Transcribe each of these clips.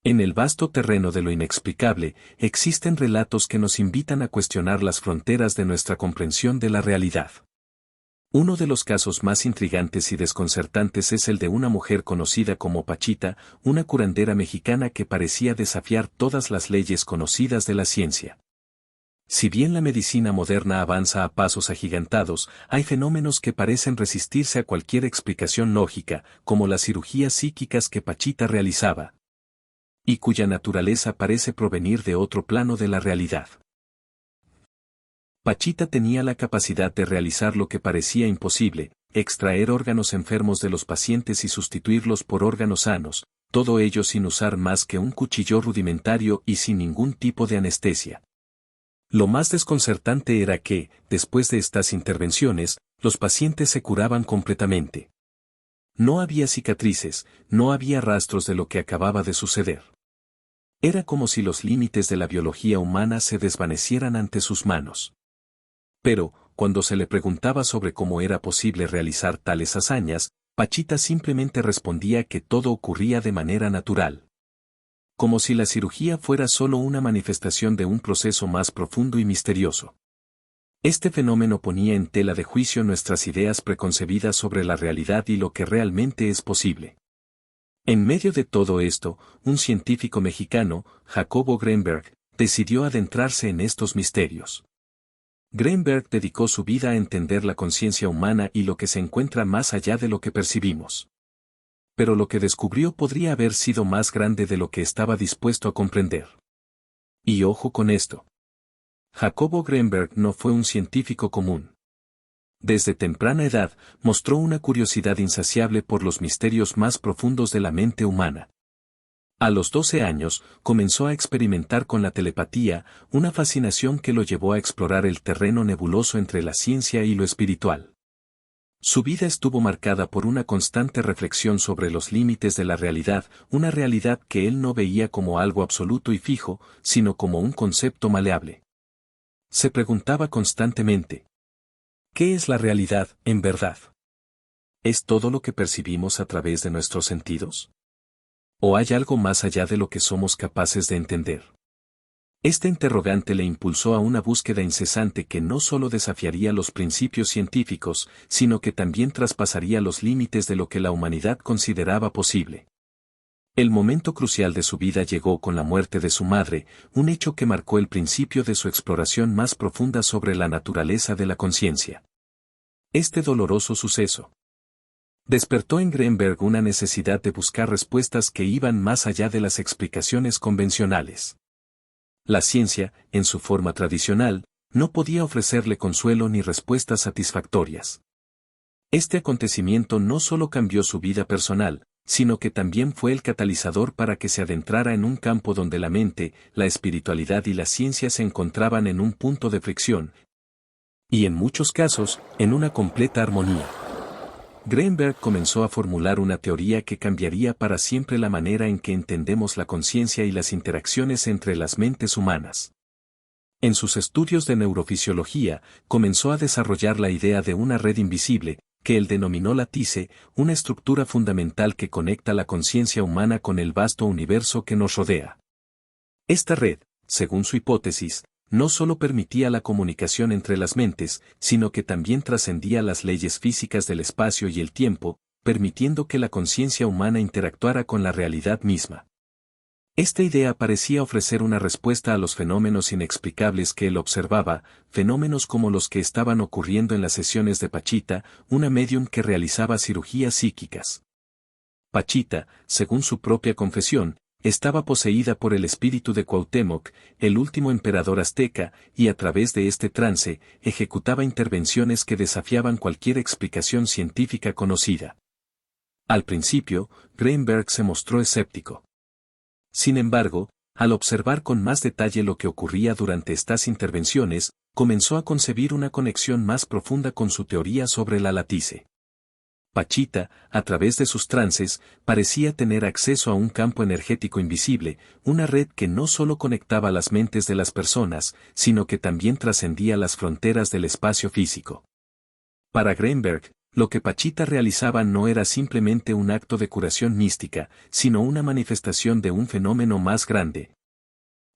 En el vasto terreno de lo inexplicable, existen relatos que nos invitan a cuestionar las fronteras de nuestra comprensión de la realidad. Uno de los casos más intrigantes y desconcertantes es el de una mujer conocida como Pachita, una curandera mexicana que parecía desafiar todas las leyes conocidas de la ciencia. Si bien la medicina moderna avanza a pasos agigantados, hay fenómenos que parecen resistirse a cualquier explicación lógica, como las cirugías psíquicas que Pachita realizaba, y cuya naturaleza parece provenir de otro plano de la realidad. Pachita tenía la capacidad de realizar lo que parecía imposible, extraer órganos enfermos de los pacientes y sustituirlos por órganos sanos, todo ello sin usar más que un cuchillo rudimentario y sin ningún tipo de anestesia. Lo más desconcertante era que, después de estas intervenciones, los pacientes se curaban completamente. No había cicatrices, no había rastros de lo que acababa de suceder. Era como si los límites de la biología humana se desvanecieran ante sus manos. Pero, cuando se le preguntaba sobre cómo era posible realizar tales hazañas, Pachita simplemente respondía que todo ocurría de manera natural. Como si la cirugía fuera solo una manifestación de un proceso más profundo y misterioso. Este fenómeno ponía en tela de juicio nuestras ideas preconcebidas sobre la realidad y lo que realmente es posible. En medio de todo esto, un científico mexicano, Jacobo Greenberg, decidió adentrarse en estos misterios. Greenberg dedicó su vida a entender la conciencia humana y lo que se encuentra más allá de lo que percibimos. Pero lo que descubrió podría haber sido más grande de lo que estaba dispuesto a comprender. Y ojo con esto. Jacobo Greenberg no fue un científico común. Desde temprana edad, mostró una curiosidad insaciable por los misterios más profundos de la mente humana. A los 12 años, comenzó a experimentar con la telepatía, una fascinación que lo llevó a explorar el terreno nebuloso entre la ciencia y lo espiritual. Su vida estuvo marcada por una constante reflexión sobre los límites de la realidad, una realidad que él no veía como algo absoluto y fijo, sino como un concepto maleable. Se preguntaba constantemente: ¿qué es la realidad, en verdad? ¿Es todo lo que percibimos a través de nuestros sentidos? ¿O hay algo más allá de lo que somos capaces de entender? Este interrogante le impulsó a una búsqueda incesante que no solo desafiaría los principios científicos, sino que también traspasaría los límites de lo que la humanidad consideraba posible. El momento crucial de su vida llegó con la muerte de su madre, un hecho que marcó el principio de su exploración más profunda sobre la naturaleza de la conciencia. Este doloroso suceso despertó en Greenberg una necesidad de buscar respuestas que iban más allá de las explicaciones convencionales. La ciencia, en su forma tradicional, no podía ofrecerle consuelo ni respuestas satisfactorias. Este acontecimiento no solo cambió su vida personal, sino que también fue el catalizador para que se adentrara en un campo donde la mente, la espiritualidad y la ciencia se encontraban en un punto de fricción, y en muchos casos, en una completa armonía. Greenberg comenzó a formular una teoría que cambiaría para siempre la manera en que entendemos la conciencia y las interacciones entre las mentes humanas. En sus estudios de neurofisiología, comenzó a desarrollar la idea de una red invisible, que él denominó látice, una estructura fundamental que conecta la conciencia humana con el vasto universo que nos rodea. Esta red, según su hipótesis, no solo permitía la comunicación entre las mentes, sino que también trascendía las leyes físicas del espacio y el tiempo, permitiendo que la conciencia humana interactuara con la realidad misma. Esta idea parecía ofrecer una respuesta a los fenómenos inexplicables que él observaba, fenómenos como los que estaban ocurriendo en las sesiones de Pachita, una médium que realizaba cirugías psíquicas. Pachita, según su propia confesión, estaba poseída por el espíritu de Cuauhtémoc, el último emperador azteca, y a través de este trance, ejecutaba intervenciones que desafiaban cualquier explicación científica conocida. Al principio, Greenberg se mostró escéptico. Sin embargo, al observar con más detalle lo que ocurría durante estas intervenciones, comenzó a concebir una conexión más profunda con su teoría sobre la látice. Pachita, a través de sus trances, parecía tener acceso a un campo energético invisible, una red que no solo conectaba las mentes de las personas, sino que también trascendía las fronteras del espacio físico. Para Greenberg, Lo que Pachita realizaba no era simplemente un acto de curación mística, sino una manifestación de un fenómeno más grande.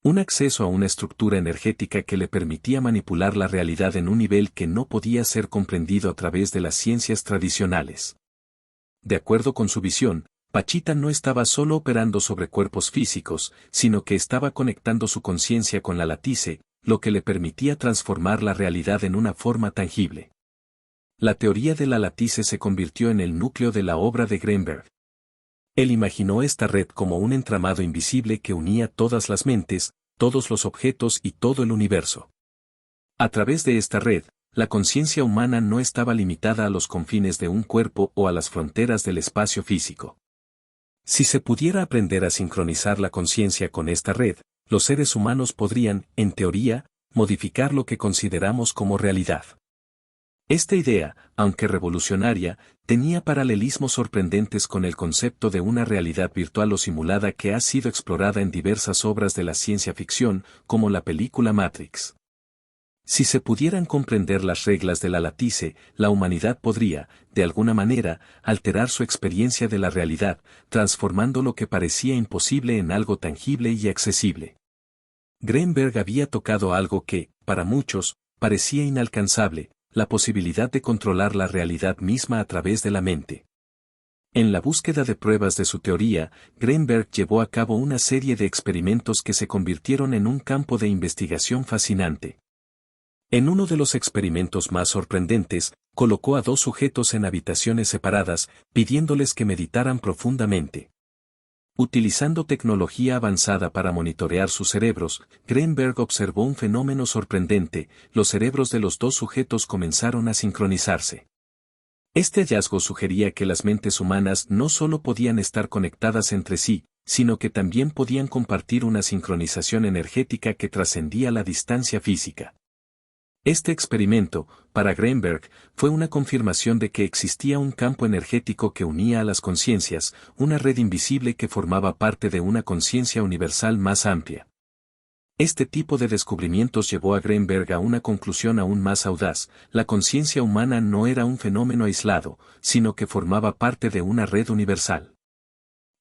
Un acceso a una estructura energética que le permitía manipular la realidad en un nivel que no podía ser comprendido a través de las ciencias tradicionales. De acuerdo con su visión, Pachita no estaba solo operando sobre cuerpos físicos, sino que estaba conectando su conciencia con la latice, lo que le permitía transformar la realidad en una forma tangible. La teoría de la latice se convirtió en el núcleo de la obra de Greenberg. Él imaginó esta red como un entramado invisible que unía todas las mentes, todos los objetos y todo el universo. A través de esta red, la conciencia humana no estaba limitada a los confines de un cuerpo o a las fronteras del espacio físico. Si se pudiera aprender a sincronizar la conciencia con esta red, los seres humanos podrían, en teoría, modificar lo que consideramos como realidad. Esta idea, aunque revolucionaria, tenía paralelismos sorprendentes con el concepto de una realidad virtual o simulada que ha sido explorada en diversas obras de la ciencia ficción, como la película Matrix. Si se pudieran comprender las reglas de la latice, la humanidad podría, de alguna manera, alterar su experiencia de la realidad, transformando lo que parecía imposible en algo tangible y accesible. Greenberg había tocado algo que, para muchos, parecía inalcanzable, la posibilidad de controlar la realidad misma a través de la mente. En la búsqueda de pruebas de su teoría, Greenberg llevó a cabo una serie de experimentos que se convirtieron en un campo de investigación fascinante. En uno de los experimentos más sorprendentes, colocó a dos sujetos en habitaciones separadas, pidiéndoles que meditaran profundamente. Utilizando tecnología avanzada para monitorear sus cerebros, Greenberg observó un fenómeno sorprendente: los cerebros de los dos sujetos comenzaron a sincronizarse. Este hallazgo sugería que las mentes humanas no solo podían estar conectadas entre sí, sino que también podían compartir una sincronización energética que trascendía la distancia física. Este experimento, para Greenberg, fue una confirmación de que existía un campo energético que unía a las conciencias, una red invisible que formaba parte de una conciencia universal más amplia. Este tipo de descubrimientos llevó a Greenberg a una conclusión aún más audaz: la conciencia humana no era un fenómeno aislado, sino que formaba parte de una red universal.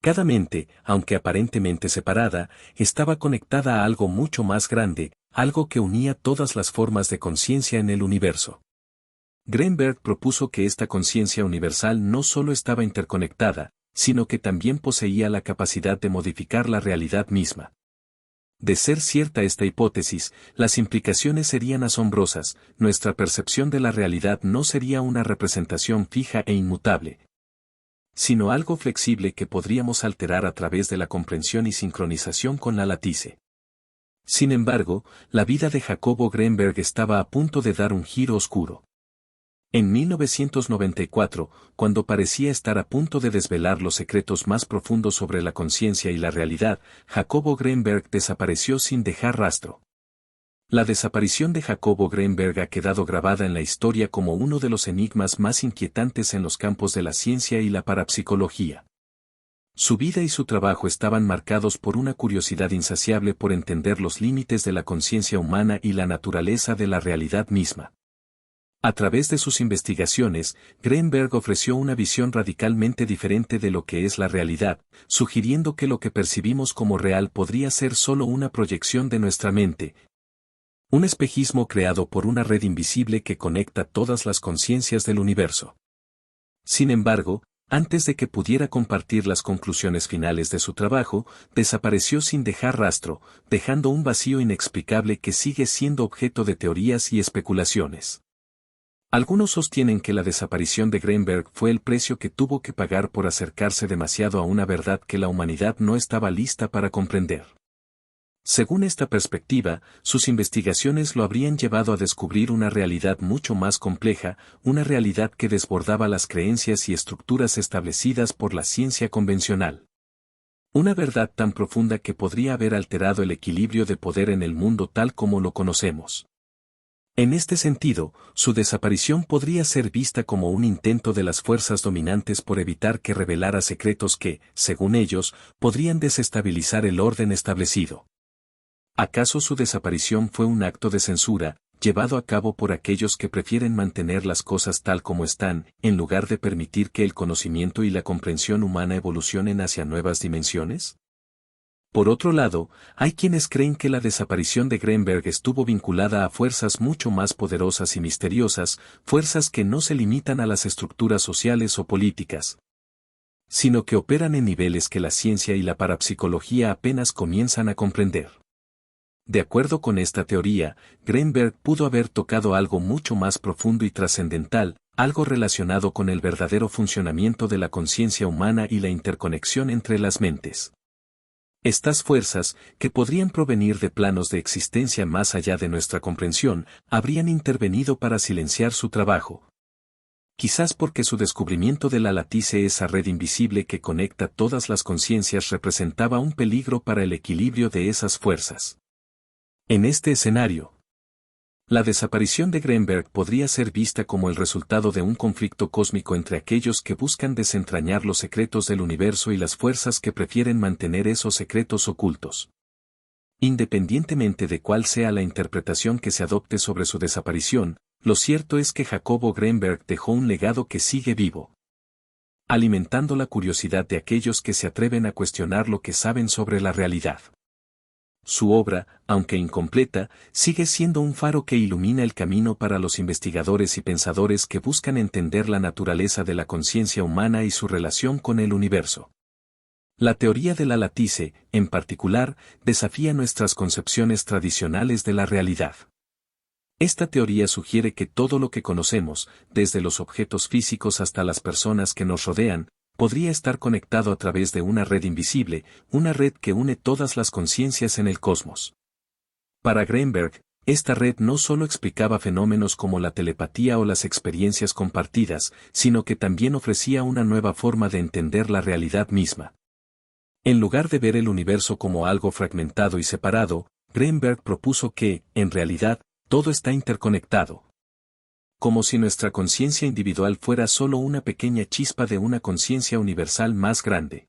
Cada mente, aunque aparentemente separada, estaba conectada a algo mucho más grande, algo que unía todas las formas de conciencia en el universo. Greenberg propuso que esta conciencia universal no solo estaba interconectada, sino que también poseía la capacidad de modificar la realidad misma. De ser cierta esta hipótesis, las implicaciones serían asombrosas: nuestra percepción de la realidad no sería una representación fija e inmutable, sino algo flexible que podríamos alterar a través de la comprensión y sincronización con la latice. Sin embargo, la vida de Jacobo Greenberg estaba a punto de dar un giro oscuro. En 1994, cuando parecía estar a punto de desvelar los secretos más profundos sobre la conciencia y la realidad, Jacobo Greenberg desapareció sin dejar rastro. La desaparición de Jacobo Greenberg ha quedado grabada en la historia como uno de los enigmas más inquietantes en los campos de la ciencia y la parapsicología. Su vida y su trabajo estaban marcados por una curiosidad insaciable por entender los límites de la conciencia humana y la naturaleza de la realidad misma. A través de sus investigaciones, Greenberg ofreció una visión radicalmente diferente de lo que es la realidad, sugiriendo que lo que percibimos como real podría ser solo una proyección de nuestra mente, un espejismo creado por una red invisible que conecta todas las conciencias del universo. Sin embargo, antes de que pudiera compartir las conclusiones finales de su trabajo, desapareció sin dejar rastro, dejando un vacío inexplicable que sigue siendo objeto de teorías y especulaciones. Algunos sostienen que la desaparición de Greenberg fue el precio que tuvo que pagar por acercarse demasiado a una verdad que la humanidad no estaba lista para comprender. Según esta perspectiva, sus investigaciones lo habrían llevado a descubrir una realidad mucho más compleja, una realidad que desbordaba las creencias y estructuras establecidas por la ciencia convencional. Una verdad tan profunda que podría haber alterado el equilibrio de poder en el mundo tal como lo conocemos. En este sentido, su desaparición podría ser vista como un intento de las fuerzas dominantes por evitar que revelara secretos que, según ellos, podrían desestabilizar el orden establecido. ¿Acaso su desaparición fue un acto de censura, llevado a cabo por aquellos que prefieren mantener las cosas tal como están, en lugar de permitir que el conocimiento y la comprensión humana evolucionen hacia nuevas dimensiones? Por otro lado, hay quienes creen que la desaparición de Greenberg estuvo vinculada a fuerzas mucho más poderosas y misteriosas, fuerzas que no se limitan a las estructuras sociales o políticas, sino que operan en niveles que la ciencia y la parapsicología apenas comienzan a comprender. De acuerdo con esta teoría, Greenberg pudo haber tocado algo mucho más profundo y trascendental, algo relacionado con el verdadero funcionamiento de la conciencia humana y la interconexión entre las mentes. Estas fuerzas, que podrían provenir de planos de existencia más allá de nuestra comprensión, habrían intervenido para silenciar su trabajo. Quizás porque su descubrimiento de la latice, esa red invisible que conecta todas las conciencias, representaba un peligro para el equilibrio de esas fuerzas. En este escenario, la desaparición de Greenberg podría ser vista como el resultado de un conflicto cósmico entre aquellos que buscan desentrañar los secretos del universo y las fuerzas que prefieren mantener esos secretos ocultos. Independientemente de cuál sea la interpretación que se adopte sobre su desaparición, lo cierto es que Jacobo Greenberg dejó un legado que sigue vivo, alimentando la curiosidad de aquellos que se atreven a cuestionar lo que saben sobre la realidad. Su obra, aunque incompleta, sigue siendo un faro que ilumina el camino para los investigadores y pensadores que buscan entender la naturaleza de la conciencia humana y su relación con el universo. La teoría de la latice, en particular, desafía nuestras concepciones tradicionales de la realidad. Esta teoría sugiere que todo lo que conocemos, desde los objetos físicos hasta las personas que nos rodean, podría estar conectado a través de una red invisible, una red que une todas las conciencias en el cosmos. Para Greenberg, esta red no solo explicaba fenómenos como la telepatía o las experiencias compartidas, sino que también ofrecía una nueva forma de entender la realidad misma. En lugar de ver el universo como algo fragmentado y separado, Greenberg propuso que, en realidad, todo está interconectado. Como si nuestra conciencia individual fuera solo una pequeña chispa de una conciencia universal más grande.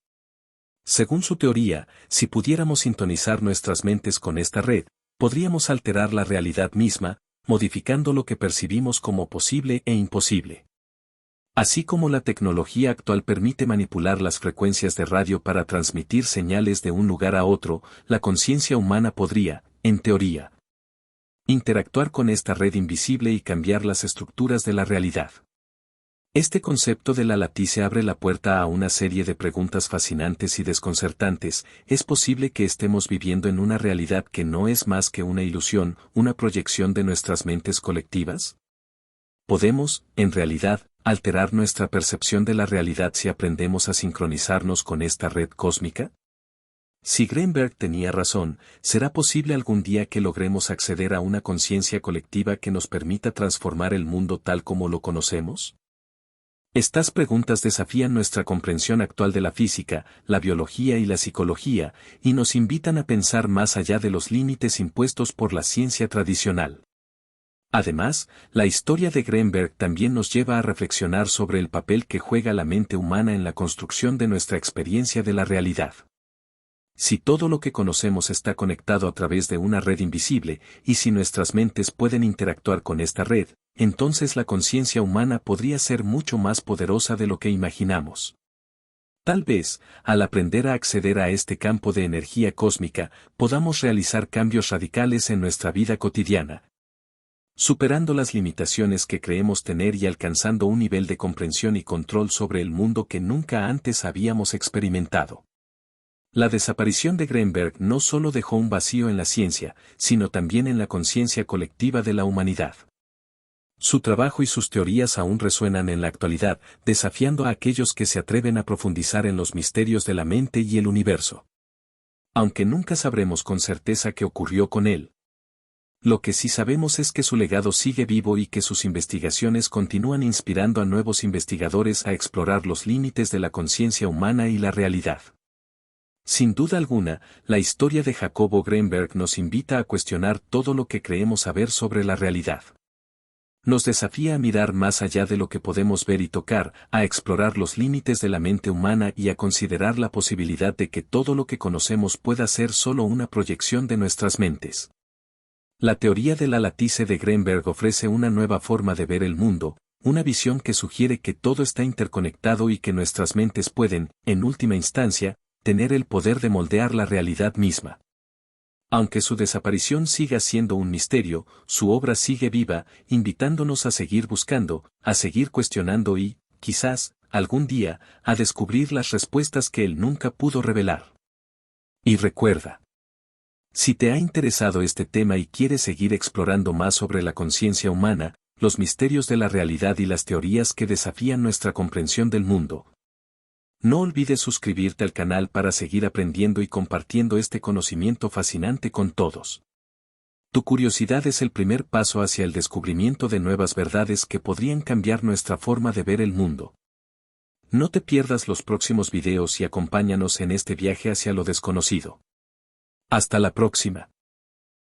Según su teoría, si pudiéramos sintonizar nuestras mentes con esta red, podríamos alterar la realidad misma, modificando lo que percibimos como posible e imposible. Así como la tecnología actual permite manipular las frecuencias de radio para transmitir señales de un lugar a otro, la conciencia humana podría, en teoría, interactuar con esta red invisible y cambiar las estructuras de la realidad. Este concepto de la latice abre la puerta a una serie de preguntas fascinantes y desconcertantes. ¿Es posible que estemos viviendo en una realidad que no es más que una ilusión, una proyección de nuestras mentes colectivas? ¿Podemos, en realidad, alterar nuestra percepción de la realidad si aprendemos a sincronizarnos con esta red cósmica? Si Greenberg tenía razón, ¿será posible algún día que logremos acceder a una conciencia colectiva que nos permita transformar el mundo tal como lo conocemos? Estas preguntas desafían nuestra comprensión actual de la física, la biología y la psicología, y nos invitan a pensar más allá de los límites impuestos por la ciencia tradicional. Además, la historia de Greenberg también nos lleva a reflexionar sobre el papel que juega la mente humana en la construcción de nuestra experiencia de la realidad. Si todo lo que conocemos está conectado a través de una red invisible, y si nuestras mentes pueden interactuar con esta red, entonces la conciencia humana podría ser mucho más poderosa de lo que imaginamos. Tal vez, al aprender a acceder a este campo de energía cósmica, podamos realizar cambios radicales en nuestra vida cotidiana, superando las limitaciones que creemos tener y alcanzando un nivel de comprensión y control sobre el mundo que nunca antes habíamos experimentado. La desaparición de Greenberg no solo dejó un vacío en la ciencia, sino también en la conciencia colectiva de la humanidad. Su trabajo y sus teorías aún resuenan en la actualidad, desafiando a aquellos que se atreven a profundizar en los misterios de la mente y el universo. Aunque nunca sabremos con certeza qué ocurrió con él, lo que sí sabemos es que su legado sigue vivo y que sus investigaciones continúan inspirando a nuevos investigadores a explorar los límites de la conciencia humana y la realidad. Sin duda alguna, la historia de Jacobo Greenberg nos invita a cuestionar todo lo que creemos saber sobre la realidad. Nos desafía a mirar más allá de lo que podemos ver y tocar, a explorar los límites de la mente humana y a considerar la posibilidad de que todo lo que conocemos pueda ser solo una proyección de nuestras mentes. La teoría de la latice de Greenberg ofrece una nueva forma de ver el mundo, una visión que sugiere que todo está interconectado y que nuestras mentes pueden, en última instancia, tener el poder de moldear la realidad misma. Aunque su desaparición siga siendo un misterio, su obra sigue viva, invitándonos a seguir buscando, a seguir cuestionando y, quizás, algún día, a descubrir las respuestas que él nunca pudo revelar. Y recuerda. Si te ha interesado este tema y quieres seguir explorando más sobre la conciencia humana, los misterios de la realidad y las teorías que desafían nuestra comprensión del mundo, no olvides suscribirte al canal para seguir aprendiendo y compartiendo este conocimiento fascinante con todos. Tu curiosidad es el primer paso hacia el descubrimiento de nuevas verdades que podrían cambiar nuestra forma de ver el mundo. No te pierdas los próximos videos y acompáñanos en este viaje hacia lo desconocido. Hasta la próxima.